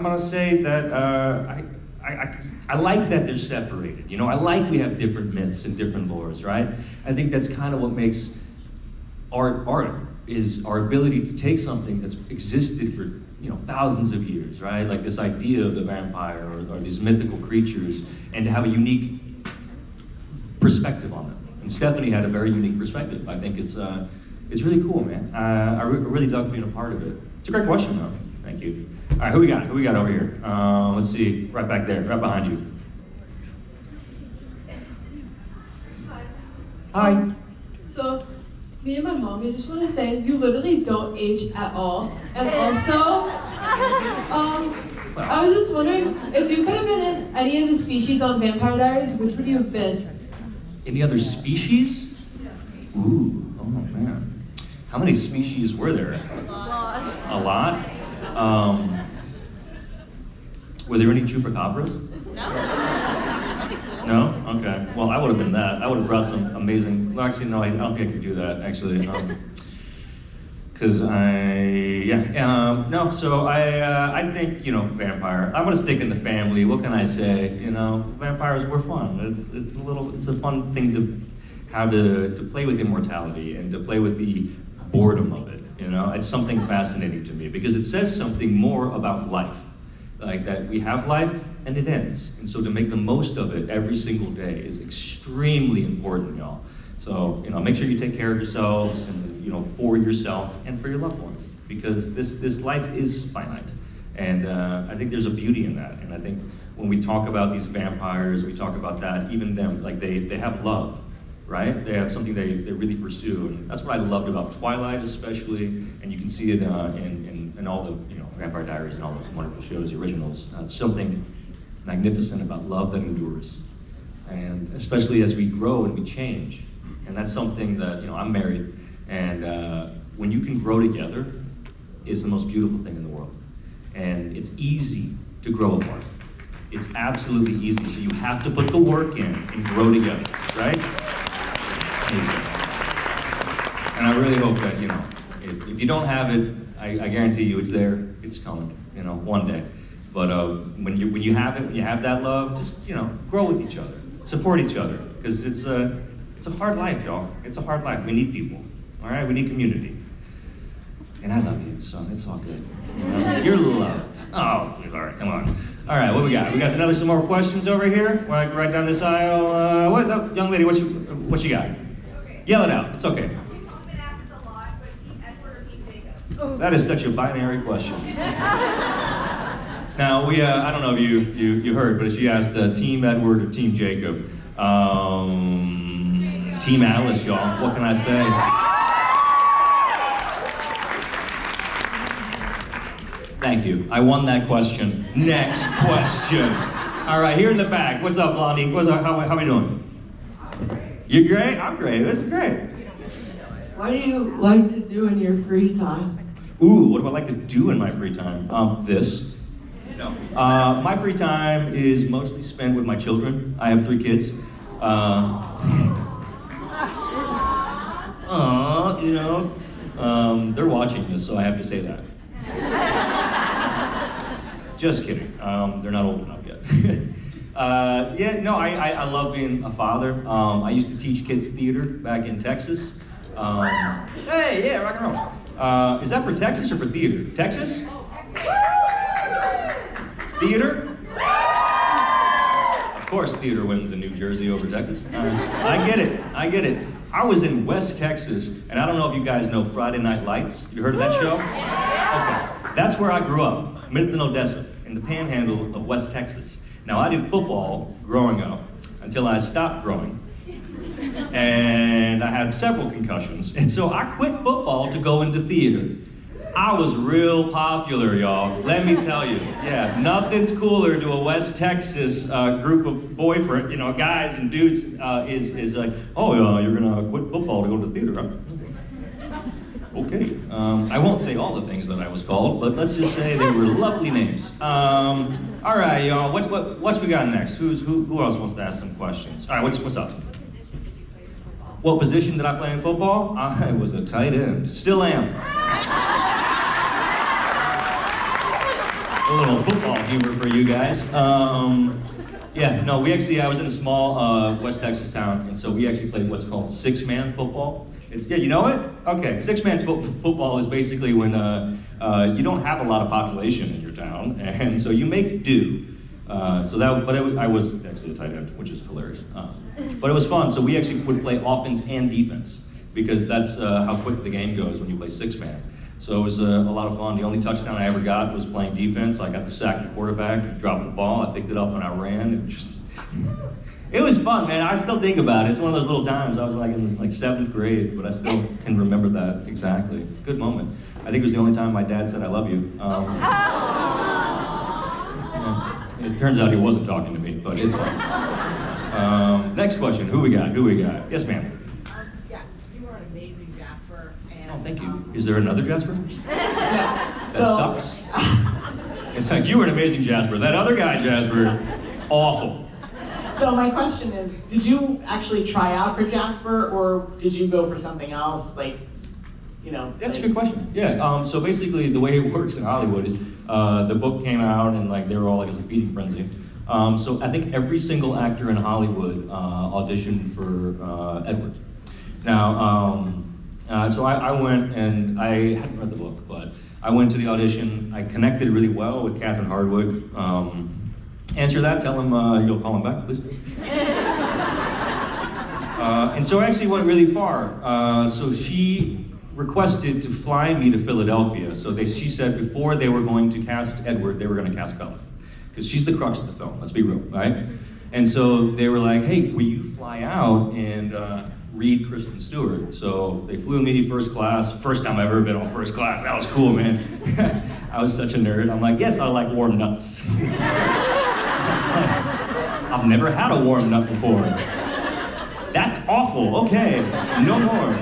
I'm gonna say that I like that they're separated. You know, I like we have different myths and different lores, right? I think that's kind of what makes art is our ability to take something that's existed for thousands of years, right? Like this idea of the vampire or these mythical creatures, and to have a unique perspective on them. And Stephanie had a very unique perspective. I think it's really cool, man. I really dug being a part of it. It's a great question, though. Thank you. All right, who we got? Who we got over here? Let's see, right back there, right behind you. Hi. So, me and my mom, I just want to say, you literally don't age at all. And also, I was just wondering, if you could have been in any of the species on Vampire Diaries, which would you have been? Any other species? Ooh, oh man. How many species were there? A lot. Were there any chupacabras? No? Okay. Well, I would have been that. I would have brought some amazing. Well, actually, no, I don't think I could do that, actually. Because no, so I think, vampire. I'm going to stick in the family. What can I say? Vampires were fun. It's a fun thing to have to play with immortality and to play with the boredom of it. It's something fascinating to me because it says something more about life. Like that we have life and it ends. And so to make the most of it every single day is extremely important, y'all. So, make sure you take care of yourselves and, for yourself and for your loved ones, because this life is finite. And I think there's a beauty in that. And I think when we talk about these vampires, we talk about that, even them, like they have love, right? They have something they really pursue. And that's what I loved about Twilight especially, and you can see it in all the, Vampire Diaries and all those wonderful shows, the originals. It's something magnificent about love that endures. And especially as we grow and we change. And that's something that, I'm married, and when you can grow together, it's the most beautiful thing in the world. And it's easy to grow apart. It's absolutely easy. So you have to put the work in and grow together, right? And I really hope that, if you don't have it, I guarantee you it's there, it's coming, one day. But when you have it, when you have that love, just, grow with each other, support each other, because it's a hard life, y'all. It's a hard life. We need people, all right? We need community. And I love you, so it's all good. You're loved. Oh, all right, come on. All right, what we got? We got some more questions over here. Right down this aisle. Young lady, what you got? Okay. Yell it out. It's okay. That is such a binary question. Now, I don't know if you heard, but she asked Team Edward or Team Jacob. Team Alice, y'all. What can I say? Thank you. I won that question. Next question. All right, here in the back. What's up, Blondie? What's up? How we doing? You're great? I'm great. This is great. What do you like to do in your free time? Ooh, what do I like to do in my free time? This. No. My free time is mostly spent with my children. I have 3 kids. They're watching this, so I have to say that. Just kidding. They're not old enough yet. I love being a father. I used to teach kids theater back in Texas. Hey, yeah, rock and roll. Is that for Texas or for theater? Texas? Theater? Of course theater wins in New Jersey over Texas. I get it. I was in West Texas, and I don't know if you guys know Friday Night Lights. You heard of that show? Okay. That's where I grew up, Midland, Odessa, in the panhandle of West Texas. Now, I did football growing up until I stopped growing. And I had several concussions, and so I quit football to go into theater. I was real popular, y'all. Let me tell you. Yeah, nothing's cooler to a West Texas group of boyfriend, guys and dudes is like, oh, you're gonna quit football to go to theater, huh? Okay. I won't say all the things that I was called, but let's just say they were lovely names. All right, y'all. What's we got next? Who else wants to ask some questions? All right, what's up? What position did I play in football? I was a tight end. Still am. A little football humor for you guys. Yeah, no, I was in a small West Texas town, and so we actually played what's called six-man football. Yeah, you know it? Okay, six-man football is basically when you don't have a lot of population in your town, and so you make do. I was actually a tight end, which is hilarious. But it was fun, so we actually would play offense and defense, because that's how quick the game goes when you play six-man. So it was a lot of fun. The only touchdown I ever got was playing defense. I got to sack the quarterback, dropped the ball, I picked it up and I ran. It was fun, man. I still think about it. It's one of those little times. I was like in 7th grade, but I still can remember that exactly. Good moment. I think it was the only time my dad said, "I love you." Yeah, it turns out he wasn't talking to me, but it's fine. Next question. Who we got? Yes, ma'am. Yes, you are an amazing Jasper. And, Oh, thank you. Is there another Jasper? Yeah. That sucks. It's like, you were an amazing Jasper. That other guy, Jasper, awful. So my question is, did you actually try out for Jasper, or did you go for something else? That's a good question. Yeah. So basically, the way it works in Hollywood is the book came out, and they were all like, it's a feeding frenzy. So I think every single actor in Hollywood auditioned for Edward. Now, so I went, and I hadn't read the book, but I went to the audition. I connected really well with Catherine Hardwicke. Answer that, tell him you'll call him back, please. And so I actually went really far. So she requested to fly me to Philadelphia. So she said before they were going to cast Edward, they were going to cast Bella. Because she's the crux of the film, let's be real, right? And so they were like, hey, will you fly out and read Kristen Stewart? So they flew me first class. First time I've ever been on first class. That was cool, man. I was such a nerd. I'm like, yes, I like warm nuts. I've never had a warm nut before. That's awful. Okay, no more.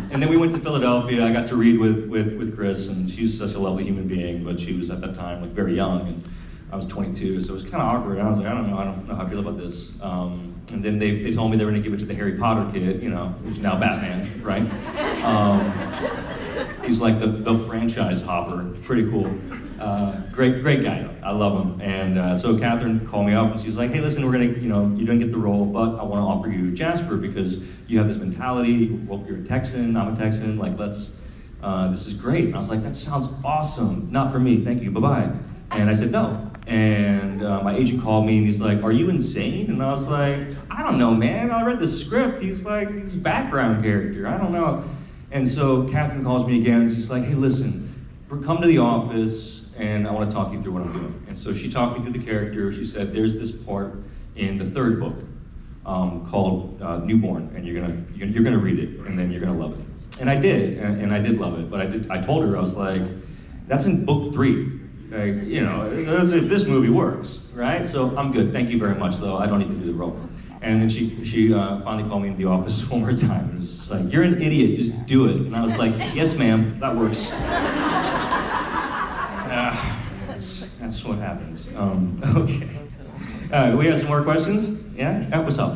And then we went to Philadelphia. I got to read with Chris, and she's such a lovely human being, but she was at that time very young, and I was 22, so it was kind of awkward. I was like, I don't know how I feel about this. And then they told me they were going to give it to the Harry Potter kid, who's now Batman, right? He's like the franchise hopper, pretty cool. Great guy, I love him. And so Catherine called me up and she's like, hey, listen, we're gonna, you didn't get the role, but I want to offer you Jasper because you have this mentality. Well, you're a Texan, I'm a Texan. This is great. And I was like, that sounds awesome. Not for me, thank you, bye-bye. And I said no. And my agent called me and he's like, are you insane? And I was like, I don't know, man. I read the script. He's like this background character. I don't know. And so Catherine calls me again and she's like, hey, listen, come to the office and I want to talk you through what I'm doing. And so she talked me through the character. She said, there's this part in the 3rd book called Newborn, and you're gonna read it, and then you're gonna love it. And I did, and I did love it. But I told her, I was like, that's in book 3. That's if this movie works, right? So I'm good. Thank you very much, though. I don't need to do the role. And then she finally called me into the office one more time. It was just like, you're an idiot. Just do it. And I was like, yes, ma'am. That works. That's what happens. Okay. We have some more questions? Yeah? What's up?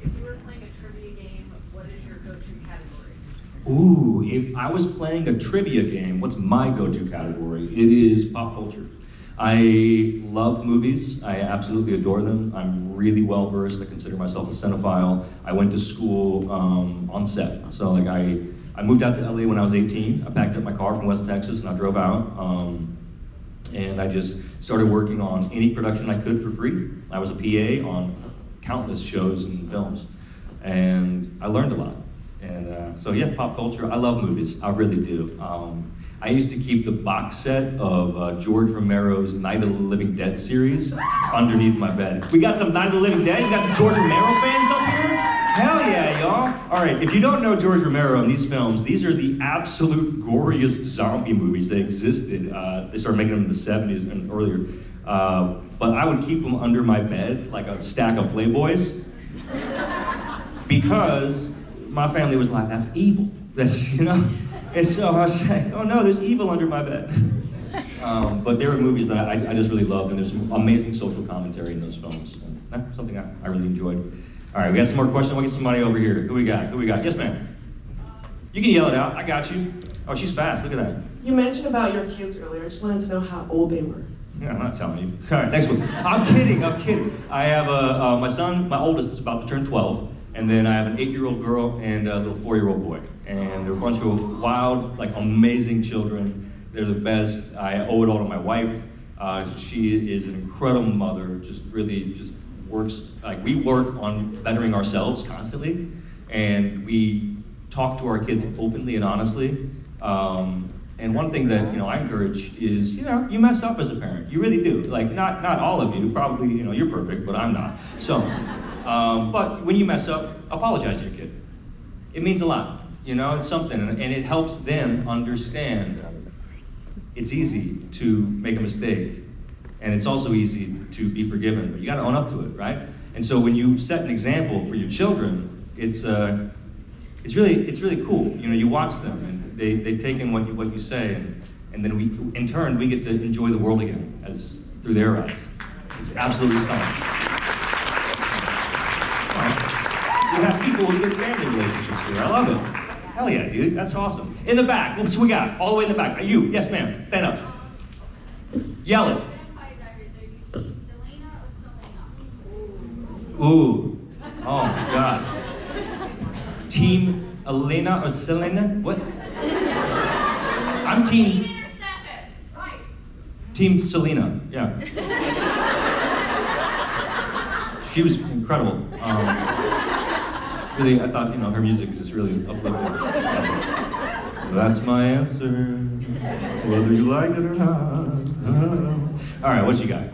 If you were playing a trivia game, what is your go-to category? Ooh, if I was playing a trivia game, what's my go-to category? It is pop culture. I love movies. I absolutely adore them. I'm really well versed. I consider myself a cinephile. I went to school on set. So I moved out to LA when I was 18. I packed up my car from West Texas and I drove out. And I just started working on any production I could for free. I was a PA on countless shows and films. And I learned a lot. And so yeah, pop culture, I love movies, I really do. I used to keep the box set of George Romero's Night of the Living Dead series underneath my bed. We got some Night of the Living Dead? You got some George Romero fans up here? Hell yeah, y'all. All right, if you don't know George Romero in these films, these are the absolute goriest zombie movies that existed. They started making them in the 70s and earlier. But I would keep them under my bed like a stack of Playboys because my family was like, that's evil. That's, And so I was like, oh no, there's evil under my bed. But there were movies that I just really loved, and there's some amazing social commentary in those films. And that's something I really enjoyed. All right, we got some more questions. We'll get somebody over here. Who we got? Yes, ma'am. You can yell it out. I got you. Oh, she's fast. Look at that. You mentioned about your kids earlier. I just wanted to know how old they were. Yeah, I'm not telling you. All right, next one. I'm kidding. I have my son, my oldest is about to turn 12, and then I have an 8-year-old girl and a little 4-year-old boy. And they're a bunch of wild, like amazing children. They're the best. I owe it all to my wife. She is an incredible mother, just really just works, like we work on bettering ourselves constantly, and we talk to our kids openly and honestly. And one thing that I encourage is you mess up as a parent. You really do. Like not all of you. Probably you're perfect, but I'm not. So, but when you mess up, apologize to your kid. It means a lot. It's something, and it helps them understand. It's easy to make a mistake, and it's also easy to be forgiven. But you got to own up to it, right? And so when you set an example for your children, it's really cool. You watch them, and they take in what you say, and then we, in turn, we get to enjoy the world again through their eyes. It's absolutely stunning. You have people with good family relationships here. I love it. Hell yeah, dude. That's awesome. In the back, what we got? All the way in the back. Are you? Yes, ma'am. Stand up. Yell it. Ooh. Oh my God. Team Elena or Selena? What? I'm team. Team Selena. Yeah. She was incredible. Really, I thought her music just really uplifted. That's my answer, whether you like it or not. All right, what you got?